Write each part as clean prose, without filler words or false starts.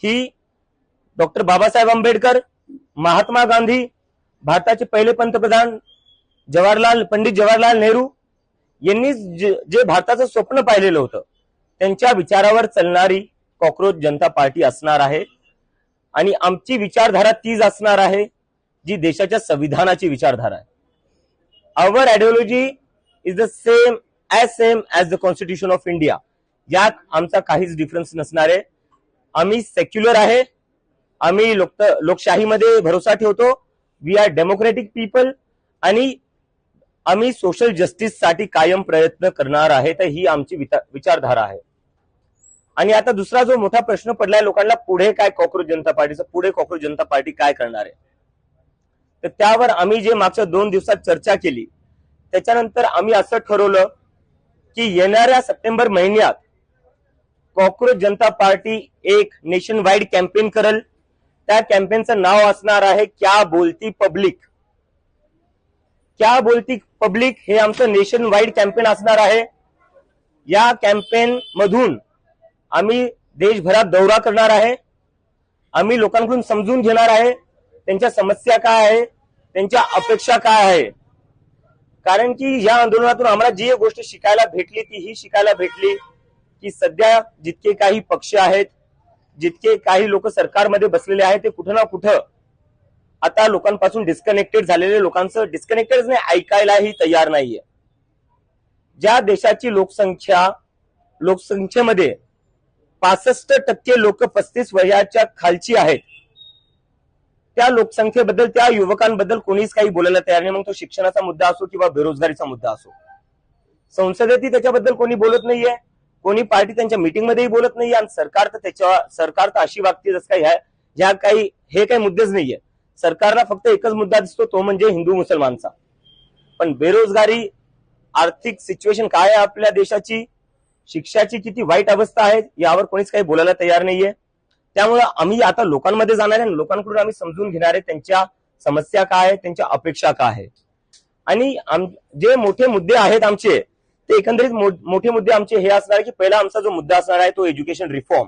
की डॉक्टर बाबासाहेब आंबेडकर, महात्मा गांधी, भारताचे पहिले पंतप्रधान पंडित जवाहरलाल नेहरू यांनी जे भारताचं स्वप्न पाहिलेलं होतं त्यांच्या विचारावर चालणारी कॉकरोच जनता पार्टी असणार आहे आणि आमची विचारधारा तीच असणार आहे जी देशाच्या संविधानाची विचारधारा आहे. Our ideology is the same as the constitution of India. यात आमचा काहीच डिफरन्स नसणार आहे. आम्ही सेक्युलर आहे, आम्ही लोकशाहीमध्ये भरोसा ठेवतो, वी आर डेमोक्रेटिक पीपल आणि आम्ही सोशल जस्टिस साठी कायम प्रयत्न करणार आहे. तर ही आमची विचारधारा आहे. आणि आता दुसरा जो मोठा प्रश्न पडलाय लोकांना, पुढे काय कॉकरोच जनता पार्टीचं, पुढे कॉकरोच जनता पार्टी काय करणार आहे. तर त्यावर आम्ही जे मागच्या 2 दिवसात चर्चा केली त्याच्यानंतर आम्ही असं ठरवलं की येणाऱ्या सप्टेंबर महिन्यात कॉकरोच जनता पार्टी एक नेशन वाईड कॅम्पेन करेल. त्या कॅम्पेनचं नाव असणार आहे क्या बोलती पब्लिक. क्या बोलती पब्लिक हे आमचं नेशन वाईड कॅम्पेन असणार आहे. या कॅम्पेन मधून आम्ही देशभरात दौरा करणार आहे. आम्ही लोकांकडून समजून घेणार आहे त्यांच्या समस्या काय आहे, त्यांच्या अपेक्षा काय आहे. कारण की या आंदोलनातून आम्हाला जी गोष्ट शिकायला भेटली ती ही शिकायला भेटली की सध्या जितके काही पक्ष आहेत, जितके काही लोक सरकारमध्ये बसलेले आहेत ते कुठं ना कुठं आता लोकांपासून डिस्कनेक्टेड झालेले, लोकांचं डिस्कनेक्टेड नाही, ऐकायलाही तयार नाहीये. ज्या देशाची लोकसंख्येमध्ये 65% लोक 35 वयाच्या खालची आहेत, त्या लोकसंख्येबद्दल, त्या युवकांबद्दल कोणीच काही बोलायला तयार नाही. मग तो शिक्षणाचा मुद्दा असो किंवा बेरोजगारीचा मुद्दा असो. संसदेतही त्याच्याबद्दल कोणी बोलत नाहीये, कोणी पार्टी त्यांच्या मीटिंगमध्येही बोलत नाहीये. आणि सरकार तर अशी वागते जसं काही हे काही मुद्देच नाहीये. सरकारला फक्त एकच मुद्दा दिसतो, तो म्हणजे हिंदू मुसलमानचा. पण बेरोजगारी, आर्थिक सिच्युएशन काय आहे आपल्या देशाची, शिक्षाची किती वाईट अवस्था आहे यावर कोणीच काही बोलायला तयार नाहीये. त्यामुळे आम्ही आता लोकांमध्ये जाणार आहे, लोकांकडून आम्ही समजून घेणार आहे त्यांच्या समस्या काय आहे, त्यांच्या अपेक्षा काय आहे. आणि जे मोठे मुद्दे आहेत आमचे, ते एकंदरीत मोठे मुद्दे आमचे हे असणार की पहिला आमचा जो मुद्दा असणार आहे तो एज्युकेशन रिफॉर्म.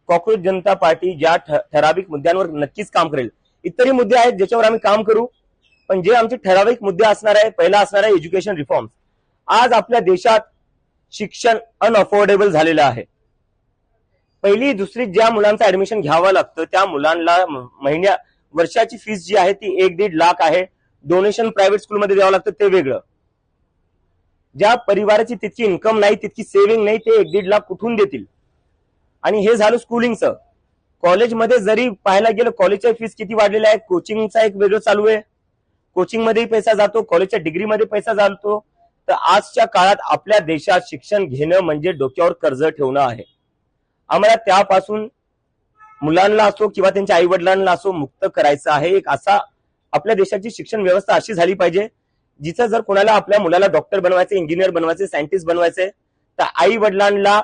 कॉकरोच जनता पार्टी ज्या ठराविक मुद्द्यांवर नक्कीच काम करेल. इतरही मुद्दे आहेत ज्याच्यावर आम्ही काम करू, पण जे आमचे ठराविक मुद्दे असणार आहे, पहिला असणार आहे एज्युकेशन रिफॉर्म. आज आपल्या देशात शिक्षण अनअफोर्डेबल झालेलं आहे. पहिली दुसरी ज्या मुलांचं ऍडमिशन घ्यावं लागतं त्या मुलांना वर्षाची फीस जी आहे ती 1-1.5 लाख आहे. डोनेशन प्रायव्हेट स्कूलमध्ये द्यावं लागतं ते वेगळं. ज्या परिवाराची तितकी इन्कम नाही, तितकी सेव्हिंग नाही, ते 1-1.5 लाख कुठून देतील. आणि हे झालं स्कूलिंगचं. कॉलेजमध्ये जरी पाहायला गेलं कॉलेजच्या फीस किती वाढलेल्या आहे. कोचिंगचा एक वेगळं चालू आहे, कोचिंगमध्येही पैसा जातो, कॉलेजच्या डिग्रीमध्ये पैसा जातो. तर आजच्या काळात आपल्या देशात शिक्षण घेणं म्हणजे डोक्यावर कर्ज ठेवणं आहे. आम्हाला त्यापासून मुलांना असो किंवा त्यांच्या आई वडिलांना असो मुक्त करायचं आहे. एक असा आपल्या देशाची शिक्षण व्यवस्था अशी झाली पाहिजे जिथं जर कोणाला आपल्या मुलाला डॉक्टर बनवायचे, इंजिनियर बनवायचे, सायंटिस्ट बनवायचे, तर आई वडिलांना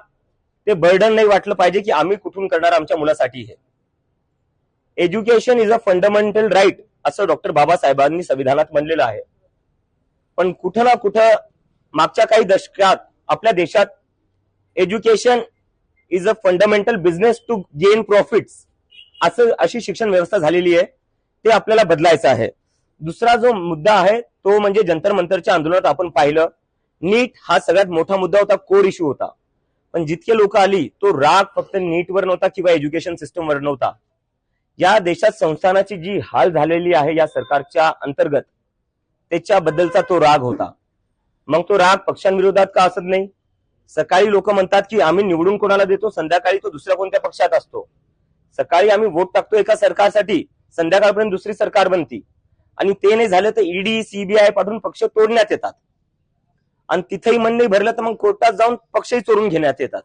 ते बर्डन नाही वाटलं पाहिजे की आम्ही कुठून करणार आमच्या मुलासाठी. हे education is a fundamental right असं डॉक्टर बाबासाहेबांनी संविधानात म्हणलेलं आहे. पण कुठं ना कुठं मागच्या काही दशकात आपल्या देशात education is a fundamental business to gain profits अशी शिक्षण व्यवस्था झालेली आहे. ते आपल्याला बदलायचं आहे. दुसरा जो मुद्दा आहे तो म्हणजे जंतर मंतरच्या आंदोलनात आपण पाहिलं, नीट हा सगळ्यात मोठा मुद्दा होता, कोर इश्यू होता. पण जितके लोक आली तो राग फक्त नीटवर नव्हता किंवा एज्युकेशन सिस्टमवर नव्हता. या देशात संस्थानाची जी हाल झालेली आहे या सरकारच्या अंतर्गत, त्याच्याबद्दलचा तो राग होता. मग तो राग पक्षांविरोधात का असत नाही. सकाळी लोक म्हणतात की आम्ही निवडून कोणाला देतो, संध्याकाळी तो दुसऱ्या कोणत्या पक्षात असतो. सकाळी आम्ही वोट टाकतो एका सरकारसाठी, संध्याकाळपर्यंत दुसरी सरकार बनती. आणि ते नाही झालं तर ईडी सीबीआय पाठवून पक्ष तोडण्यात येतात. आणि तिथेही मन नाही भरलं तर मग कोर्टात जाऊन पक्षही चोरून घेण्यात येतात.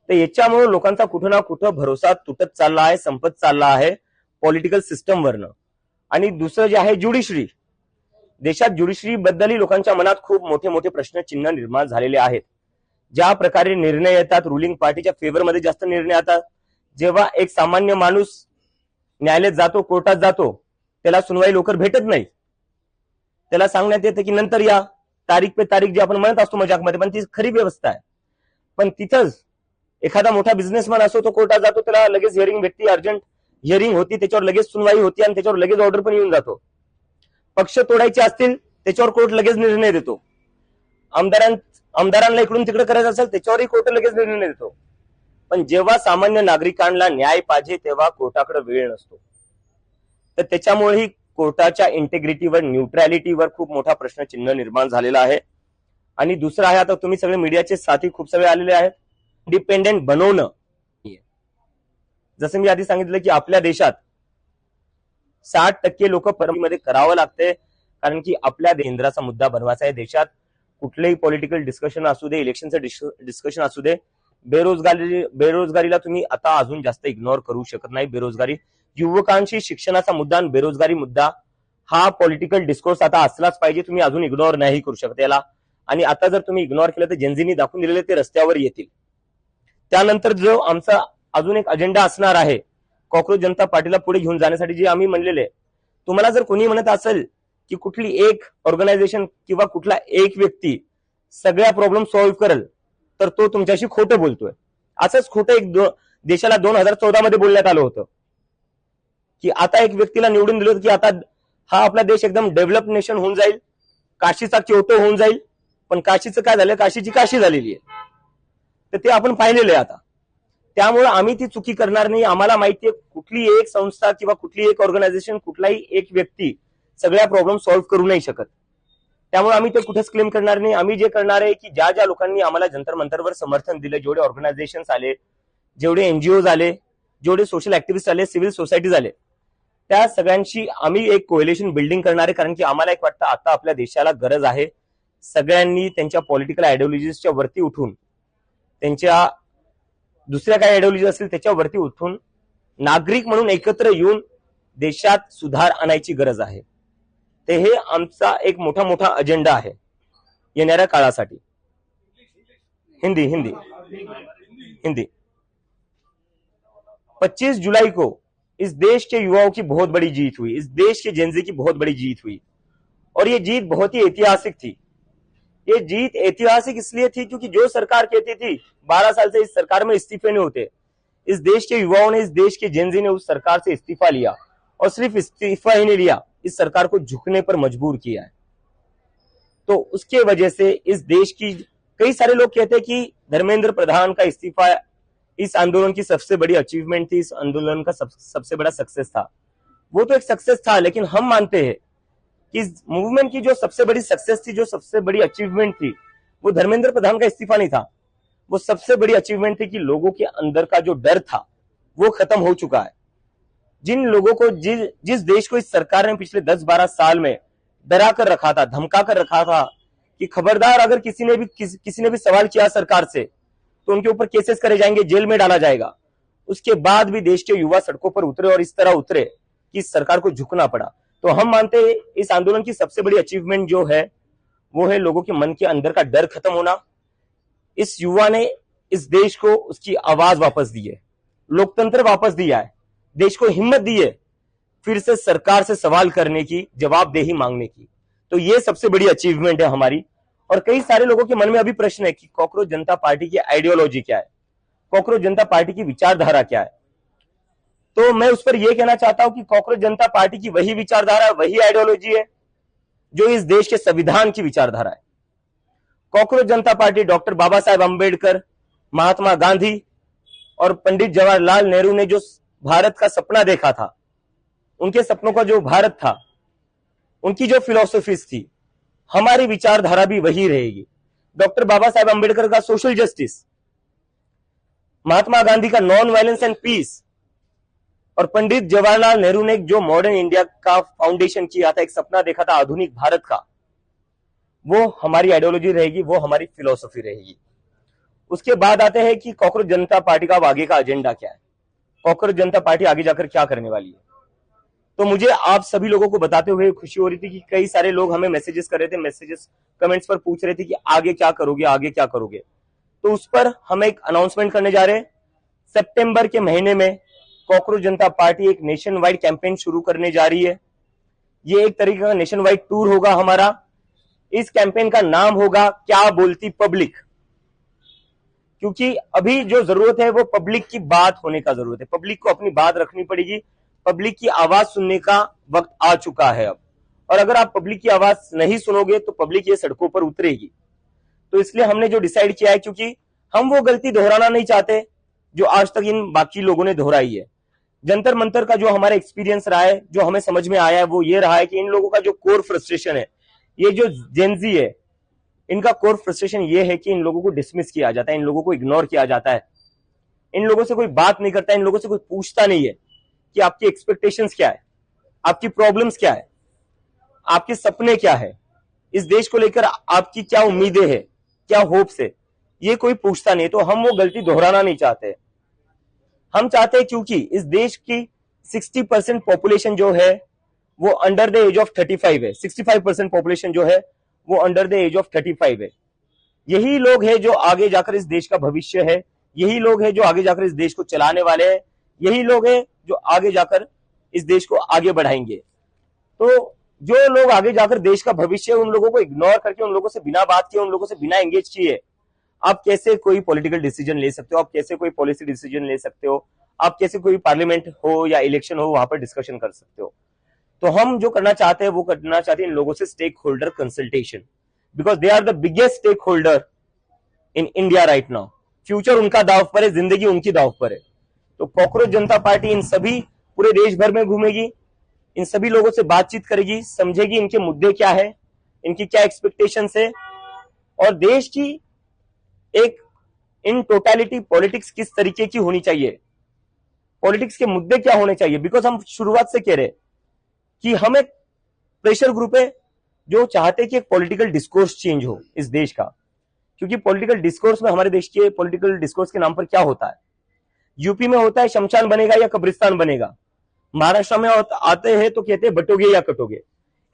तर याच्यामुळे लोकांचा कुठं ना कुठं भरोसा तुटत चालला आहे, संपत चालला आहे पॉलिटिकल सिस्टमवरनं. आणि दुसरं जे आहे ज्युडिशरी, देशात ज्युडिशरी बद्दलही लोकांच्या मनात खूप मोठे मोठे प्रश्नचिन्ह निर्माण झालेले आहेत. ज्या प्रकारे निर्णय येतात, रुलिंग पार्टीच्या फेवरमध्ये जास्त निर्णय येतात. जेव्हा एक सामान्य माणूस न्यायालयात जातो, कोर्टात जातो, त्याला सुनवाई लवकर भेटत नाही. त्याला सांगण्यात येतं की नंतर या, तारीख पे तारीख जे आपण म्हणत असतो मजाकमध्ये, पण ती खरी व्यवस्था आहे. पण तिथंच एखादा मोठा बिझनेसमॅन असो, तो कोर्टात जातो, त्याला लगेच हिअरिंग भेटते, अर्जंट हिअरिंग होती, त्याच्यावर लगेच सुनवाई होती आणि त्याच्यावर लगेच ऑर्डर पण येऊन जातो. पक्ष तोडायचे असतील त्याच्यावर कोर्ट लगेच निर्णय देतो. आमदारांना इकडून तिकडे करायचं असेल त्याच्यावरही कोर्ट लगेच निर्णय देतो. पण जेव्हा सामान्य नागरिकांना न्याय पाहिजे तेव्हा कोर्टाकडे वेळ नसतो. तर त्याच्यामुळेही कोर्टाच्या इंटेग्रिटीवर, न्यूट्रॅलिटीवर खूप मोठा प्रश्नचिन्ह निर्माण झालेला आहे. आणि दुसरं आहे, आता तुम्ही सगळे मीडियाचे साथी खूप सगळे आलेले आहेत, इंडिपेंडेंट बनवणं. जसं मी आधी सांगितलं की आपल्या देशात 60% लोक परममध्ये करावं लागते, कारण की आपल्या केंद्राचा मुद्दा बनवायचा आहे. देशात कुठलेही पॉलिटिकल डिस्कशन असू दे, इलेक्शनचं डिस्कशन असू दे, बेरोजगारीला तुम्ही आता अजून जास्त इग्नोर करू शकत नाही. बेरोजगारी, युवकांशी शिक्षणाचा मुद्दा आणि बेरोजगारी मुद्दा हा पॉलिटिकल डिस्कोर्स आता असलाच पाहिजे. तुम्ही अजून इग्नोर नाही करू शकत याला. आणि आता जर तुम्ही इग्नोर केलं तर जेनझीनी दाखवून दिलेले ते रस्त्यावर येतील. त्यानंतर जो आमचा अजून एक अजेंडा असणार आहे कॉक्रोच जनता पार्टीला पुढे घेऊन जाण्यासाठी, जे आम्ही म्हणलेले, तुम्हाला जर कोणी म्हणत असेल की कुठली एक ऑर्गनायझेशन किंवा कुठला एक व्यक्ती सगळ्या प्रॉब्लेम सॉल्व्ह करेल, तर तो तुमच्याशी खोटं बोलतोय. असंच खोटं देशाला 2014 मध्ये बोलण्यात आलं होतं की आता एक व्यक्तीला निवडून दिलं होतं की आता हा आपला देश एकदम डेव्हलप नेशन होऊन जाईल, काशीचा क्योटो होऊन जाईल. पण काशीचं काय झालं, काशीची काशी झालेली आहे. तर ते आपण पाहिलेलं आहे आता. त्यामुळे आम्ही ती चुकी करणार नाही. आम्हाला माहितीये कुठली एक संस्था किंवा कुठली एक ऑर्गनायझेशन, कुठलाही एक व्यक्ती सगळ्या प्रॉब्लेम सॉल्व्ह करू नाही शकत. त्यामुळे आम्ही ते कुठेच क्लेम करणार नाही. आम्ही जे करणार आहे की ज्या लोकांनी आम्हाला जंतर मंतरवर समर्थन दिलं, जेवढे ऑर्गनायझेशन्स आले, जेवढे एनजीओ आले, जेवढे सोशल ऍक्टिव्हिस्ट आले, सिव्हिल सोसायटीज आले, त्या सगळ्यांशी आम्ही एक कोएलिशन बिल्डिंग करणार आहे. कारण की आम्हाला एक वाटतं आता आपल्या देशाला गरज आहे सगळ्यांनी त्यांच्या पॉलिटिकल आयडिओलॉजीजच्या वरती उठून, त्यांच्या दुसऱ्या काही आयडिओलॉजी असतील त्याच्यावरती उठून नागरिक म्हणून एकत्र येऊन देशात सुधार आणायची गरज आहे. ते हे आमचा एक मोठा अजेंडा आहे येणाऱ्या काळासाठी. हिंदी 25 जुलाई को इस देश के युवाओं की बहुत बड़ी जीत हुई, इस देश के जेनजी की बहुत बड़ी जीत हुई. और ये जीत बहुत ही ऐतिहासिक थी. ये जीत ऐतिहासिक इसलिए थी क्योंकि जो सरकार कहती थी 12 साल से इस सरकार में इस्तीफे नहीं होते, इस देश के युवाओं ने, इस देश के जेनजी ने उस सरकार से इस्तीफा लिया. और सिर्फ इस्तीफा ही नहीं लिया, इस सरकार को झुकने पर मजबूर किया है. तो उसके वजह से इस देश की, कई सारे लोग कहते हैं कि धर्मेंद्र प्रधान का इस्तीफा इस आंदोलन की सबसे बड़ी अचीवमेंट थी, इस आंदोलन का सबसे बड़ा सक्सेस था. वो तो एक सक्सेस था, लेकिन हम मानते हैं कि इस मूवमेंट की जो सबसे बड़ी सक्सेस थी, जो सबसे बड़ी अचीवमेंट थी, वो धर्मेंद्र प्रधान का इस्तीफा नहीं था. वो सबसे बड़ी अचीवमेंट थी कि लोगों के अंदर का जो डर था वो खत्म हो चुका है. जिन लोगों को, जिस देश को इस सरकार ने पिछले 10-12 साल में डरा कर रखा था, धमका कर रखा था कि खबरदार अगर किसी ने भी सवाल किया सरकार से तो उनके ऊपर केसेस करे जाएंगे, जेल में डाला जाएगा. उसके बाद भी देश के युवा सड़कों पर उतरे और इस तरह उतरे कि इस सरकार को झुकना पड़ा. तो हम मानते हैं इस आंदोलन की सबसे बड़ी अचीवमेंट जो है वो है लोगों के मन के अंदर का डर खत्म होना. इस युवा ने इस देश को उसकी आवाज वापस दी है, लोकतंत्र वापस दिया है, देश को हिम्मत दी है फिर से सरकार से सवाल करने की, जवाबदेही मांगने की. तो ये सबसे बड़ी अचीवमेंट है हमारी. और कई सारे लोगों के मन में अभी प्रश्न है कि कॉकरोच जनता पार्टी की आइडियोलॉजी क्या है, कॉकरोच जनता पार्टी की विचारधारा क्या है. तो मैं उस पर यह कहना चाहता हूं कि कॉकरोच जनता पार्टी की वही विचारधारा, वही आइडियोलॉजी है जो इस देश के संविधान की विचारधारा है. कॉकरोच जनता पार्टी डॉक्टर बाबा साहेब अंबेडकर, महात्मा गांधी और पंडित जवाहरलाल नेहरू ने जो भारत का सपना देखा था, उनके सपनों का जो भारत था, उनकी जो फिलॉसफीज थी, हमारी विचारधारा भी वही रहेगी. डॉक्टर बाबा साहेब अंबेडकर का सोशल जस्टिस, महात्मा गांधी का नॉन वायलेंस एंड पीस, और पंडित जवाहरलाल नेहरू ने जो मॉडर्न इंडिया का फाउंडेशन किया था, एक सपना देखा था आधुनिक भारत का, वो हमारी आइडियोलॉजी रहेगी, वो हमारी फिलॉसफी रहेगी. उसके बाद आते हैं कि कॉकरोच जनता पार्टी का आगे का एजेंडा क्या है, कॉकरोच जनता पार्टी आगे जाकर क्या करने वाली है. तो मुझे आप सभी लोगों को बताते हुए खुशी हो रही थी कि कई सारे लोग हमें मैसेजेस कर रहे थे, मैसेजेस कमेंट्स पर पूछ रहे थे कि आगे क्या करोगे, आगे क्या करोगे. तो उस पर हम एक अनाउंसमेंट करने जा रहे हैं. सितंबर के महीने में कॉकरोच जनता पार्टी एक नेशन वाइड कैंपेन शुरू करने जा रही है. ये एक तरीके का नेशन वाइड टूर होगा हमारा. इस कैंपेन का नाम होगा क्या बोलती पब्लिक. क्योंकि अभी जो जरूरत है वो पब्लिक की बात होने का जरूरत है। पब्लिक को अपनी बात रखनी पड़ेगी। पब्लिक की आवाज सुनने का वक्त आ चुका है अब। और अगर आप पब्लिक की आवाज नहीं सुनोगे तो पब्लिक ये सड़कों पर उतरेगी। तो इसलिए हमने जो डिसाइड किया है, क्योंकि हम वो गलती दोहराना नहीं चाहते जो आज तक इन बाकी लोगों ने दोहराई है। जंतर मंतर का जो हमारा एक्सपीरियंस रहा है, जो हमें समझ में आया है, वो ये रहा है कि इन लोगों का जो कोर फ्रस्ट्रेशन है, ये जो जेनजी है, इनका कोर फ्रस्ट्रेशन ये है कि इन लोगों को डिसमिस किया जाता है, इन लोगों को इग्नोर किया जाता है, इन लोगों से कोई बात नहीं करता है, इन लोगों से कोई पूछता नहीं है कि आपकी एक्सपेक्टेशंस क्या है, आपकी प्रॉब्लम्स क्या है, आपके सपने क्या है, इस देश को लेकर आपकी क्या उम्मीदें हैं, क्या होप्स है, ये कोई पूछता नहीं। तो हम वो गलती दोहराना नहीं चाहते। हम चाहते हैं क्योंकि इस देश की 60% पॉपुलेशन जो है वो अंडर द एज ऑफ 35 है। 65% पॉपुलेशन जो है वो अंडर द एज ऑफ 35 है। यही लोग हैं जो आगे जाकर इस देश का भविष्य है, यही लोग हैं जो आगे जाकर इस देश को चलाने वाले हैं, यही लोग हैं जो आगे जाकर इस देश को आगे बढ़ाएंगे। तो जो लोग आगे जाकर देश का भविष्य है, उन लोगों को इग्नोर करके, उन लोगों से बिना बात किए, उन लोगों से बिना एंगेज किए आप कैसे कोई पॉलिटिकल डिसीजन ले सकते हो, आप कैसे कोई पॉलिसी डिसीजन ले सकते हो, आप कैसे कोई पार्लियामेंट हो या इलेक्शन हो वहां पर डिस्कशन कर सकते हो। तो हम जो करना चाहते हैं वो करना चाहते हैं इन लोगों से stakeholder consultation, because they are the biggest stakeholder in India right now. Future उनका दाव पर है, जिंदगी उनकी दाव पर है। तो कॉकरोच जनता पार्टी इन सभी पूरे देश भर में घूमेगी, इन सभी लोगों से बातचीत करेगी, समझेगी इनके मुद्दे क्या है, इनकी क्या एक्सपेक्टेशंस है, और देश की एक इन टोटलिटी पॉलिटिक्स किस तरीके की होनी चाहिए, पॉलिटिक्स के मुद्दे क्या होने चाहिए। बिकॉज हम शुरुआत से कह रहे कि हम एक प्रेशर ग्रुप है जो चाहते कि एक पॉलिटिकल डिस्कोर्स चेंज हो इस देश का। क्योंकि पॉलिटिकल डिस्कोर्स में हमारे देश के पॉलिटिकल डिस्कोर्स के नाम पर क्या होता है, यूपी में होता है शमशान बनेगा या कब्रिस्तान बनेगा, महाराष्ट्र में आते हैं तो कहते हैं बटोगे या कटोगे।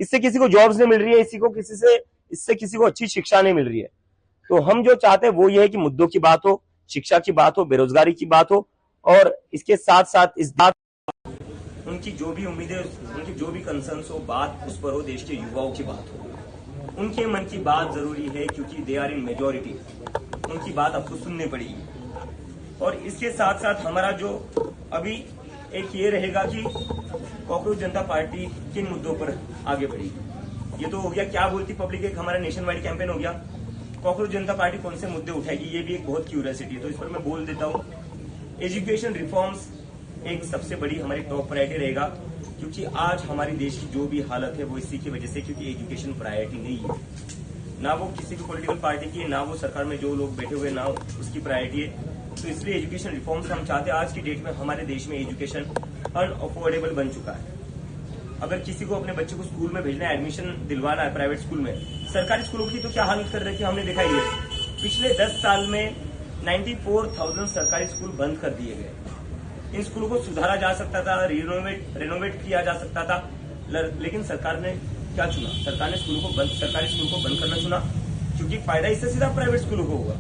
इससे किसी को जॉब्स नहीं मिल रही है, इससे किसी को अच्छी शिक्षा नहीं मिल रही है। तो हम जो चाहते हैं वो ये है कि मुद्दों की बात हो, शिक्षा की बात हो, बेरोजगारी की बात हो, और इसके साथ साथ इस बात उनकी जो भी उम्मीदें, उनकी जो भी कंसर्न्स हो, बात उस पर हो, देश के युवाओं की बात हो, उनके मन की बात जरूरी है क्योंकि दे आर इन मेजोरिटी, उनकी बात आपको सुननी पड़ेगी। और इसके साथ साथ हमारा जो अभी एक ये रहेगा कि कॉकरोच जनता पार्टी किन मुद्दों पर आगे बढ़ेगी। ये तो हो गया क्या बोलती पब्लिक, एक हमारा नेशन वाइड कैंपेन हो गया। कॉकरोच जनता पार्टी कौन से मुद्दे उठाएगी, ये भी एक बहुत क्यूरियोसिटी है, तो इस पर मैं बोल देता हूँ। एजुकेशन रिफॉर्म्स एक सबसे बड़ी हमारी टॉप प्रायोरिटी रहेगा, क्योंकि आज हमारी देश की जो भी हालत है वो इसी की वजह से, क्योंकि एजुकेशन प्रायोरिटी नहीं है, ना वो किसी भी पॉलिटिकल पार्टी की है, ना वो सरकार में जो लोग बैठे हुए ना उसकी प्रायोरिटी है। तो इसलिए एजुकेशन रिफॉर्म्स हम चाहते हैं। आज की डेट में हमारे देश में एजुकेशन अनअफोर्डेबल बन चुका है। अगर किसी को अपने बच्चे को स्कूल में भेजना है, एडमिशन दिलवाना है प्राइवेट स्कूल में, सरकारी स्कूलों की तो क्या हालत कर रही है हमने देखा ही है। पिछले 10 साल में 94,000 सरकारी स्कूल बंद कर दिए गए। इन स्कूलों को सुधारा जा सकता था, रिनोवेट किया जा सकता था, लेकिन सरकार ने क्या चुना, सरकार ने सरकारी स्कूलों को बंद करना चुना, क्योंकि फायदा इससे सीधा प्राइवेट स्कूलों को होगा।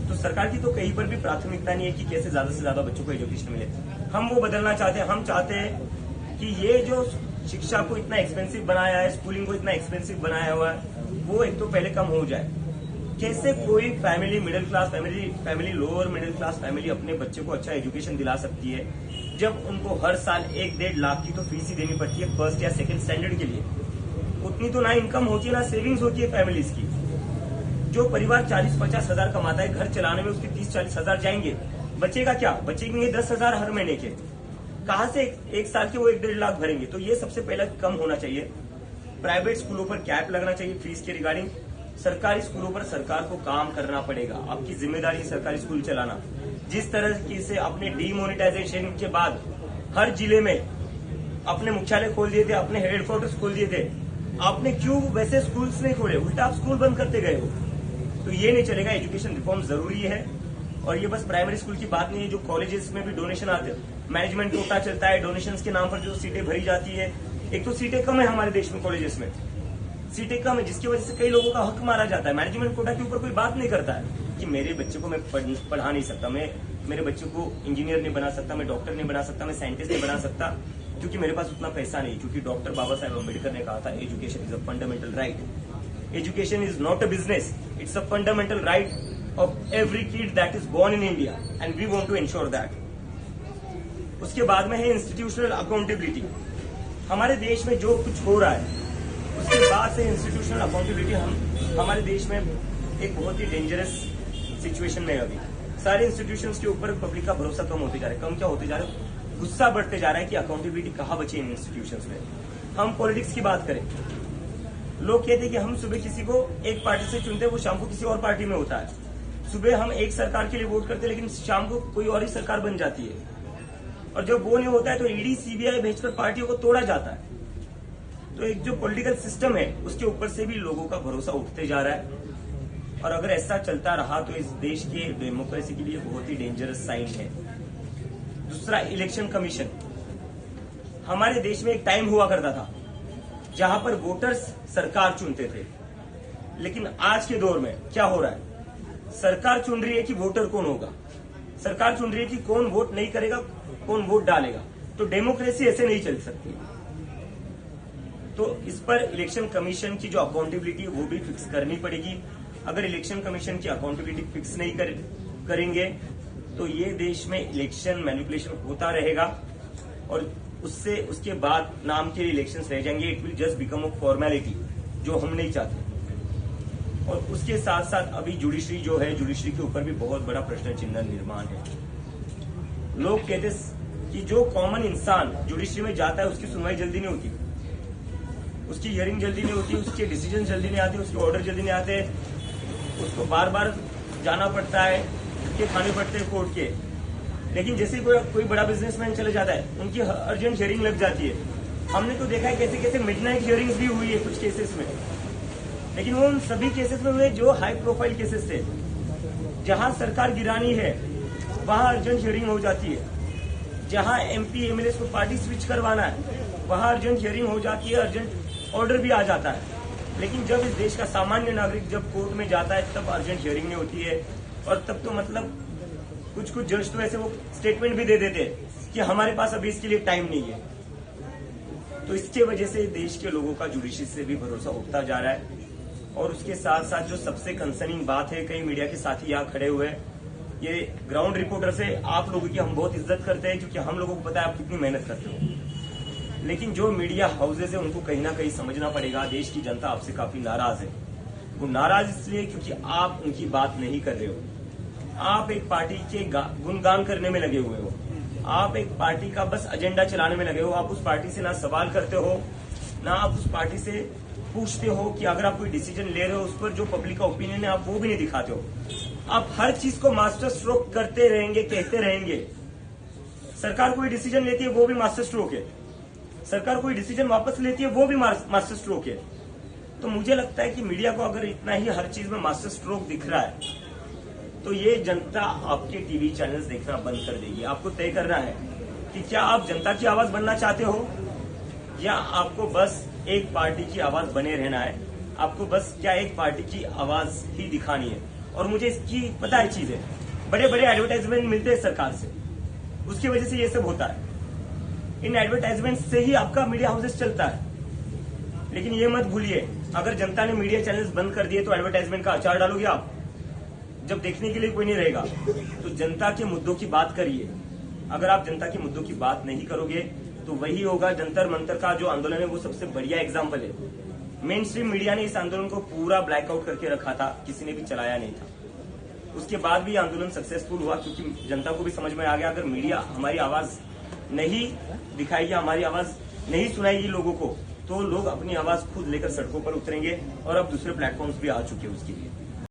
तो सरकार की तो कहीं पर भी प्राथमिकता नहीं है कि कैसे ज्यादा से ज्यादा बच्चों को एजुकेशन मिले। हम वो बदलना चाहते हैं। हम चाहते हैं कि ये जो शिक्षा को इतना एक्सपेंसिव बनाया है, स्कूलिंग को इतना एक्सपेंसिव बनाया हुआ है, वो एक तो पहले कम हो जाए। कैसे कोई family, middle class family, lower middle class family अपने बच्चे को अच्छा एजुकेशन दिला सकती है, जब उनको हर साल 1-1.5 लाख की तो फीस ही देनी पड़ती है फर्स्ट या सेकंड स्टैंडर्ड के लिए। उतनी तो ना इनकम होती है ना सेविंग्स होती है फैमिलीज की। जो परिवार 40-50 हजार कमाता है, घर चलाने में उसके 30-40 हजार जाएंगे, बचेगा क्या, बचेंगे 10 हजार हर महीने के। कहां से एक साल के वो 1-1.5 लाख भरेंगे। तो ये सबसे पहले कम होना चाहिए। प्राइवेट स्कूलों पर कैप लगना चाहिए फीस के रिगार्डिंग। सरकारी स्कूलों पर सरकार को काम करना पड़ेगा। आपकी जिम्मेदारी है सरकारी स्कूल चलाना। जिस तरह से अपने डीमोनेटाइजेशन के बाद हर जिले में अपने मुख्यालय खोल दिए थे, अपने हेडक्वार्टर्स खोल दिए थे, आपने क्यों वैसे स्कूल्स नहीं खोले, उल्टा आप स्कूल बंद करते गए हो। तो ये नहीं चलेगा। एजुकेशन रिफॉर्म जरूरी है। और ये बस प्राइमरी स्कूल की बात नहीं है, जो कॉलेजेस में भी डोनेशन आते हैं, मैनेजमेंट कोटा चलता है, डोनेशन के नाम पर जो सीटें भरी जाती है। एक तो सीटें कम है हमारे देश में, कॉलेजेस में सीटें कम है, जिसकी वजह से कई लोगों का हक मारा जाता है। मैनेजमेंट कोटा के ऊपर कोई बात नहीं करता है कि मेरे बच्चे को मैं पढ़ा नहीं सकता, मैं मेरे बच्चे को इंजीनियर नहीं बना सकता, मैं डॉक्टर नहीं बना सकता, मैं साइंटिस्ट नहीं बना सकता, क्योंकि मेरे पास उतना पैसा नहीं। क्योंकि डॉक्टर बाबा साहेब अम्बेडकर ने कहा था, education is a fundamental right, education is not a business, it's a fundamental right of every kid that is born in India, and we want to ensure that. उसके बाद में है इंस्टीट्यूशनल अकाउंटेबिलिटी। हमारे देश में जो कुछ हो रहा है उसके बाद से इंस्टीट्यूशनल अकाउंटेबिलिटी हमारे देश में एक बहुत ही डेंजरस सिचुएशन में है। अभी सारे इंस्टीट्यूशंस के ऊपर पब्लिक का भरोसा कम होते जा रहा है। कम क्या होते जा रहा है, गुस्सा बढ़ते जा रहा है कि अकाउंटेबिलिटी कहाँ बची इन इंस्टीट्यूशंस में। हम पॉलिटिक्स की बात करें, लोग कहते हैं कि हम सुबह किसी को एक पार्टी से चुनते हैं, वो शाम को किसी और पार्टी में होता है। सुबह हम एक सरकार के लिए वोट करते हैं, लेकिन शाम को कोई और ही सरकार बन जाती है। और जब वो नहीं होता है तो ईडी सीबीआई भेजकर पार्टियों को तोड़ा जाता है। तो एक जो पॉलिटिकल सिस्टम है उसके ऊपर से भी लोगों का भरोसा उठते जा रहा है। और अगर ऐसा चलता रहा तो इस देश के डेमोक्रेसी के लिए बहुत ही डेंजरस साइन है। दूसरा, इलेक्शन कमीशन। हमारे देश में एक टाइम हुआ करता था जहां पर वोटर्स सरकार चुनते थे, लेकिन आज के दौर में क्या हो रहा है, सरकार चुन रही है कि वोटर कौन होगा, सरकार चुन रही है कि कौन वोट नहीं करेगा, कौन वोट डालेगा। तो डेमोक्रेसी ऐसे नहीं चल सकती। तो इस पर इलेक्शन कमीशन की जो अकाउंटेबिलिटी है वो भी फिक्स करनी पड़ेगी। अगर इलेक्शन कमीशन की अकाउंटेबिलिटी फिक्स नहीं करेंगे तो ये देश में इलेक्शन मैनिपुलेशन होता रहेगा और उससे उसके बाद नाम के इलेक्शंस रह जाएंगे। It will just become a formality, जो हम नहीं चाहते। और उसके साथ साथ अभी जुडिशरी जो है, जुडिशरी के ऊपर भी बहुत बड़ा प्रश्न चिन्ह निर्माण है। लोग कहते कि जो कॉमन इंसान जुडिशरी में जाता है उसकी सुनवाई जल्दी नहीं होती, उसकी हियरिंग जल्दी नहीं होती, उसके डिसीजन जल्दी नहीं आते, उसके ऑर्डर जल्दी नहीं आते, उसको बार बार जाना पड़ता है, धक्के खाने पड़ते हैं कोर्ट के। लेकिन जैसे कोई बड़ा बिजनेसमैन चले जाता है उनकी अर्जेंट हियरिंग लग जाती है। हमने तो देखा है कैसे कैसे मिडनाइट हियरिंग्स भी हुई है कुछ केसेस में, लेकिन वो उन सभी केसेस में हुए जो हाई प्रोफाइल केसेस थे। जहां सरकार गिरानी है वहां अर्जेंट हियरिंग हो जाती है, जहां एमपी एमएलए को पार्टी स्विच करवाना है वहां अर्जेंट हियरिंग हो जाती है, अर्जेंट ऑर्डर भी आ जाता है। लेकिन जब इस देश का सामान्य नागरिक जब कोर्ट में जाता है तब अर्जेंट हियरिंग नहीं होती है। और तब तो मतलब कुछ कुछ जज तो ऐसे वो स्टेटमेंट भी दे देते हैं कि हमारे पास अभी इसके लिए टाइम नहीं है। तो इसके वजह से देश के लोगों का जुडिशरी से भी भरोसा उठता जा रहा है। और उसके साथ साथ जो सबसे कंसर्निंग बात है, कई मीडिया के साथी यहाँ खड़े हुए हैं, ये ग्राउंड रिपोर्टर से आप लोगों की हम बहुत इज्जत करते हैं क्योंकि हम लोगों को पता है आप कितनी मेहनत करते हो। लेकिन जो मीडिया हाउसेज है उनको कहीं ना कहीं समझना पड़ेगा, देश की जनता आपसे काफी नाराज है। वो नाराज इसलिए क्योंकि आप उनकी बात नहीं कर रहे हो। आप एक पार्टी के गुणगान करने में लगे हुए हो, आप एक पार्टी का बस एजेंडा चलाने में लगे हो। आप उस पार्टी से ना सवाल करते हो, ना आप उस पार्टी से पूछते हो कि अगर आप कोई डिसीजन ले रहे हो उस पर जो पब्लिक का ओपिनियन है आप वो भी नहीं दिखाते हो। आप हर चीज को मास्टर स्ट्रोक करते रहेंगे, कहते रहेंगे। सरकार कोई डिसीजन लेती है वो भी मास्टर स्ट्रोक है, सरकार कोई डिसीजन वापस लेती है वो भी मास्टर स्ट्रोक है। तो मुझे लगता है कि मीडिया को अगर इतना ही हर चीज में मास्टर स्ट्रोक दिख रहा है तो ये जनता आपके टीवी चैनल्स देखना बंद कर देगी। आपको तय करना है कि क्या आप जनता की आवाज बनना चाहते हो या आपको बस एक पार्टी की आवाज बने रहना है, आपको बस क्या एक पार्टी की आवाज ही दिखानी है। और मुझे इसकी पता है चीज है, बड़े बड़े एडवर्टाइजमेंट मिलते हैं सरकार से, उसकी वजह से ये सब होता है। इन एडवर्टाइजमेंट से ही आपका मीडिया हाउसेस चलता है। लेकिन ये मत भूलिए, अगर जनता ने मीडिया चैनल्स बंद कर दिए तो एडवर्टाइजमेंट का अचार डालोगे आप, जब देखने के लिए कोई नहीं रहेगा। तो जनता के मुद्दों की बात करिए। अगर आप जनता के मुद्दों की बात नहीं करोगे तो वही होगा। जंतर मंतर का जो आंदोलन है वो सबसे बढ़िया एग्जाम्पल है। मेन स्ट्रीम मीडिया ने इस आंदोलन को पूरा ब्लैकआउट करके रखा था, किसी ने भी चलाया नहीं था। उसके बाद भी आंदोलन सक्सेसफुल हुआ क्योंकि जनता को भी समझ में आ गया अगर मीडिया हमारी आवाज नहीं दिखाएगी, हमारी आवाज नहीं सुनाएगी लोगों को, तो लोग अपनी आवाज खुद लेकर सड़कों पर उतरेंगे। और अब दूसरे प्लेटफॉर्म्स भी आ चुके हैं उसके लिए।